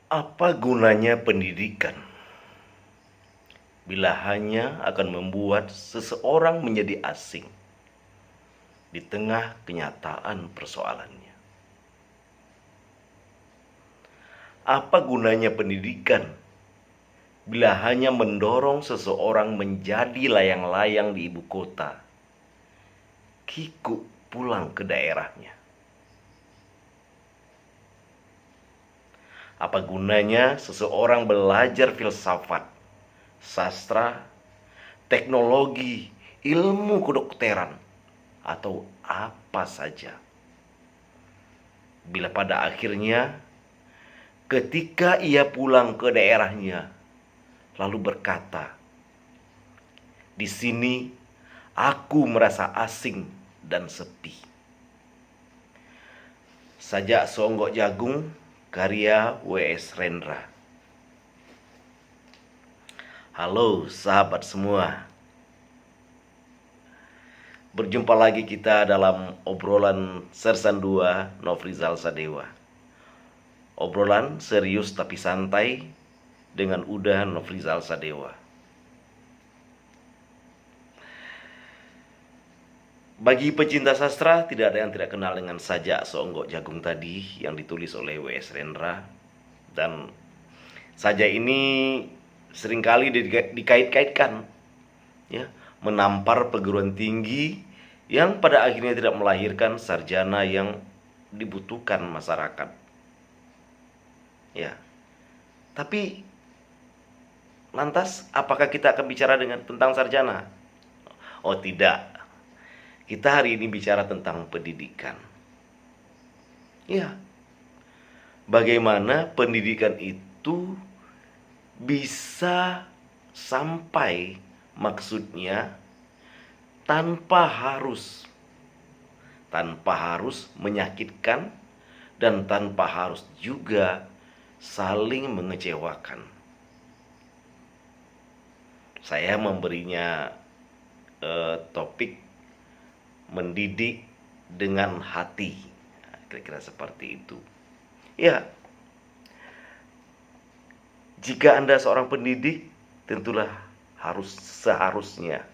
Apa gunanya pendidikan bila hanya akan membuat seseorang menjadi asing di tengah kenyataan persoalannya? Apa gunanya pendidikan bila hanya mendorong seseorang menjadi layang-layang di ibu kota, kikuk pulang ke daerahnya? Apa gunanya seseorang belajar filsafat, sastra, teknologi, ilmu kedokteran, atau apa saja, bila pada akhirnya ketika ia pulang ke daerahnya lalu berkata, "Di sini aku merasa asing dan sepi." Sajak Songgok Jagung, karya W.S. Rendra. Halo sahabat semua, berjumpa lagi kita dalam obrolan Sersan 2 Nofrizal Sadewa. Obrolan serius tapi santai dengan Uda Nofrizal Sadewa. Bagi pecinta sastra, tidak ada yang tidak kenal dengan Sajak Songgok Jagung tadi yang ditulis oleh W.S. Rendra. Dan Sajak ini seringkali dikait-kaitkan, ya, menampar perguruan tinggi yang pada akhirnya tidak melahirkan sarjana yang dibutuhkan masyarakat. Ya, tapi lantas apakah kita akan bicara tentang sarjana? Oh tidak, kita hari ini bicara tentang pendidikan. Ya, bagaimana pendidikan itu bisa sampai maksudnya tanpa harus menyakitkan dan tanpa harus juga saling mengecewakan. Saya memberinya topik mendidik dengan hati, kira-kira seperti itu. Ya, jika Anda seorang pendidik, tentulah seharusnya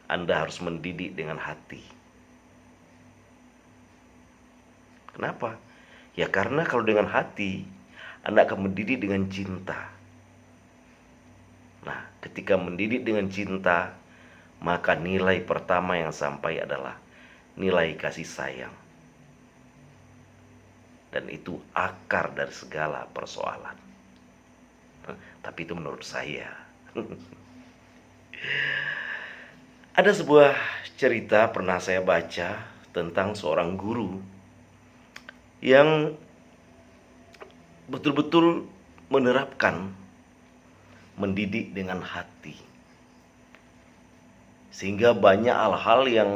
Anda harus mendidik dengan hati. Kenapa? Ya karena kalau dengan hati, Anda akan mendidik dengan cinta. Nah, ketika mendidik dengan cinta, maka nilai pertama yang sampai adalah nilai kasih sayang. Dan itu akar dari segala persoalan. Tapi itu menurut saya. Ada sebuah cerita pernah saya baca tentang seorang guru yang betul-betul menerapkan mendidik dengan hati, sehingga banyak hal-hal yang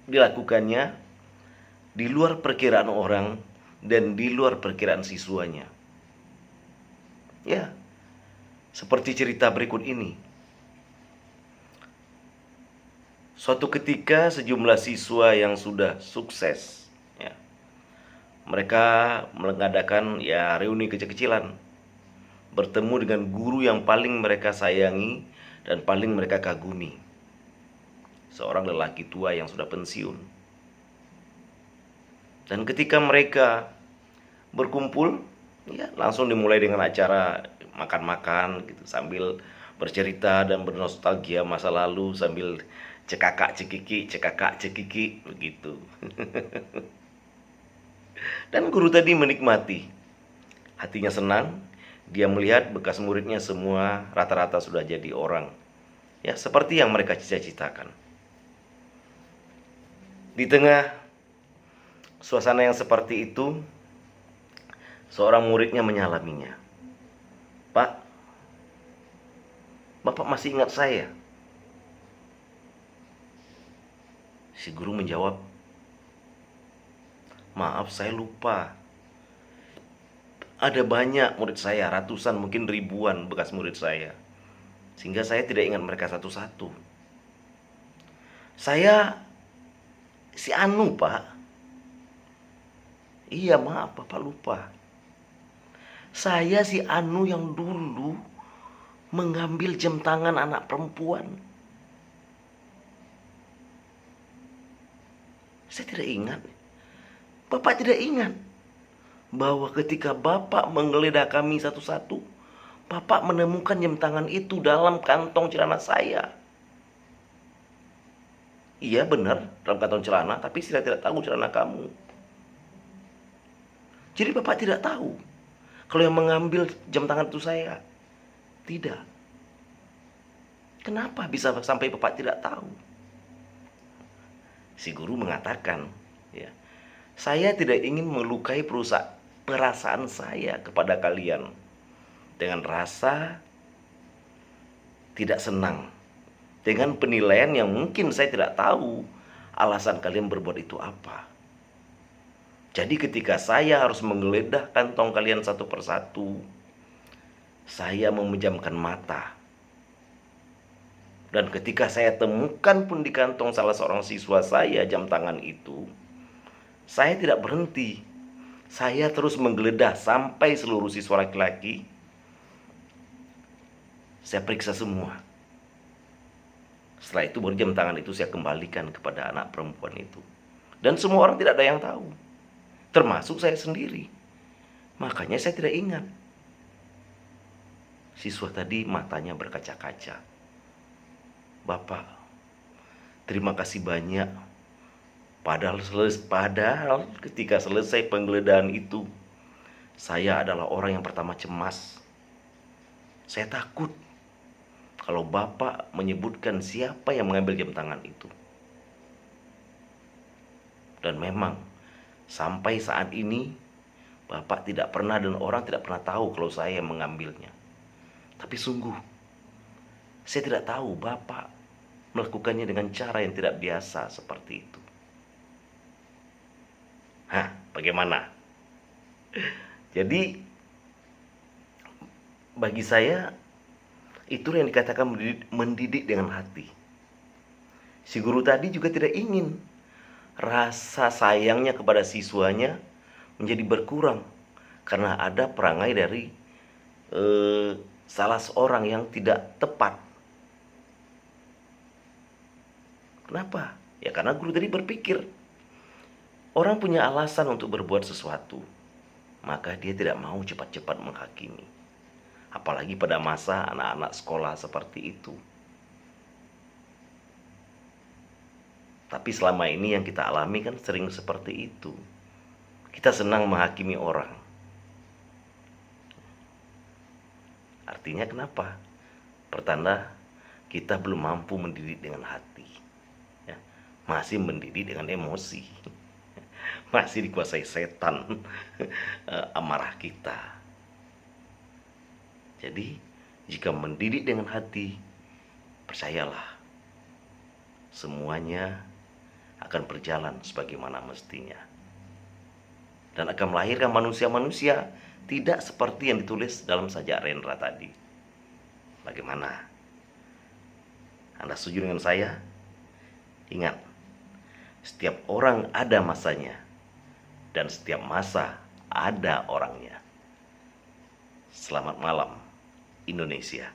dilakukannya di luar perkiraan orang dan di luar perkiraan siswanya. Ya, seperti cerita berikut ini. Suatu ketika sejumlah siswa yang sudah sukses, ya, mereka mengadakan reuni kecil-kecilan, bertemu dengan guru yang paling mereka sayangi dan paling mereka kagumi, seorang lelaki tua yang sudah pensiun. Dan ketika mereka berkumpul, ya langsung dimulai dengan acara makan-makan gitu, sambil bercerita dan bernostalgia masa lalu, sambil cekakak cekiki begitu. Dan guru tadi menikmati, hatinya senang. Dia melihat bekas muridnya semua rata-rata sudah jadi orang, ya seperti yang mereka cita-citakan. Di tengah suasana yang seperti itu, seorang muridnya menyalaminya. "Pak, Bapak masih ingat saya?" Si guru menjawab, "Maaf, saya lupa. Ada banyak murid saya, ratusan mungkin ribuan bekas murid saya, sehingga saya tidak ingat mereka satu-satu. Saya si Anu, Pak." "Iya, maaf, Bapak lupa. Saya si Anu yang dulu mengambil jam tangan anak perempuan. Saya tidak ingat. Bapak tidak ingat bahwa ketika Bapak menggeledah kami satu-satu, Bapak menemukan jam tangan itu dalam kantong celana saya. Iya benar, dalam kantong celana, tapi saya tidak tahu celana kamu. Jadi Bapak tidak tahu kalau yang mengambil jam tangan itu saya. Tidak. Kenapa bisa sampai Bapak tidak tahu? Si guru mengatakan, ya, saya tidak ingin melukai perasaan saya kepada kalian dengan rasa tidak senang, dengan penilaian yang mungkin saya tidak tahu alasan kalian berbuat itu apa. Jadi ketika saya harus menggeledah kantong kalian satu persatu, saya memejamkan mata. Dan ketika saya temukan pun di kantong salah seorang siswa saya jam tangan itu, saya tidak berhenti. Saya terus menggeledah sampai seluruh siswa laki-laki. Saya periksa semua. Setelah itu baru jam tangan itu saya kembalikan kepada anak perempuan itu. Dan semua orang tidak ada yang tahu, termasuk saya sendiri. Makanya saya tidak ingat. Siswa tadi matanya berkaca-kaca. Bapak, terima kasih banyak. Padahal ketika selesai penggeledahan itu, saya adalah orang yang pertama cemas. Saya takut kalau Bapak menyebutkan siapa yang mengambil jam tangan itu. Dan memang sampai saat ini Bapak tidak pernah dan orang tidak pernah tahu kalau saya yang mengambilnya. Tapi sungguh, saya tidak tahu Bapak melakukannya dengan cara yang tidak biasa seperti itu. Hah, bagaimana? Jadi bagi saya itu yang dikatakan mendidik dengan hati. Si guru tadi juga tidak ingin rasa sayangnya kepada siswanya menjadi berkurang karena ada perangai dari salah seorang yang tidak tepat. Kenapa? Ya karena guru tadi berpikir orang punya alasan untuk berbuat sesuatu, maka dia tidak mau cepat-cepat menghakimi. Apalagi pada masa anak-anak sekolah seperti itu. Tapi selama ini yang kita alami kan sering seperti itu. Kita senang menghakimi orang. Artinya kenapa? Pertanda kita belum mampu mendidik dengan hati. Ya, masih mendidik dengan emosi. Masih dikuasai setan amarah kita. Jadi jika mendidik dengan hati, percayalah semuanya akan berjalan sebagaimana mestinya. Dan akan melahirkan manusia-manusia tidak seperti yang ditulis dalam sajak Rendra tadi. Bagaimana? Anda setuju dengan saya? Ingat, setiap orang ada masanya, dan setiap masa ada orangnya. Selamat malam, Indonesia.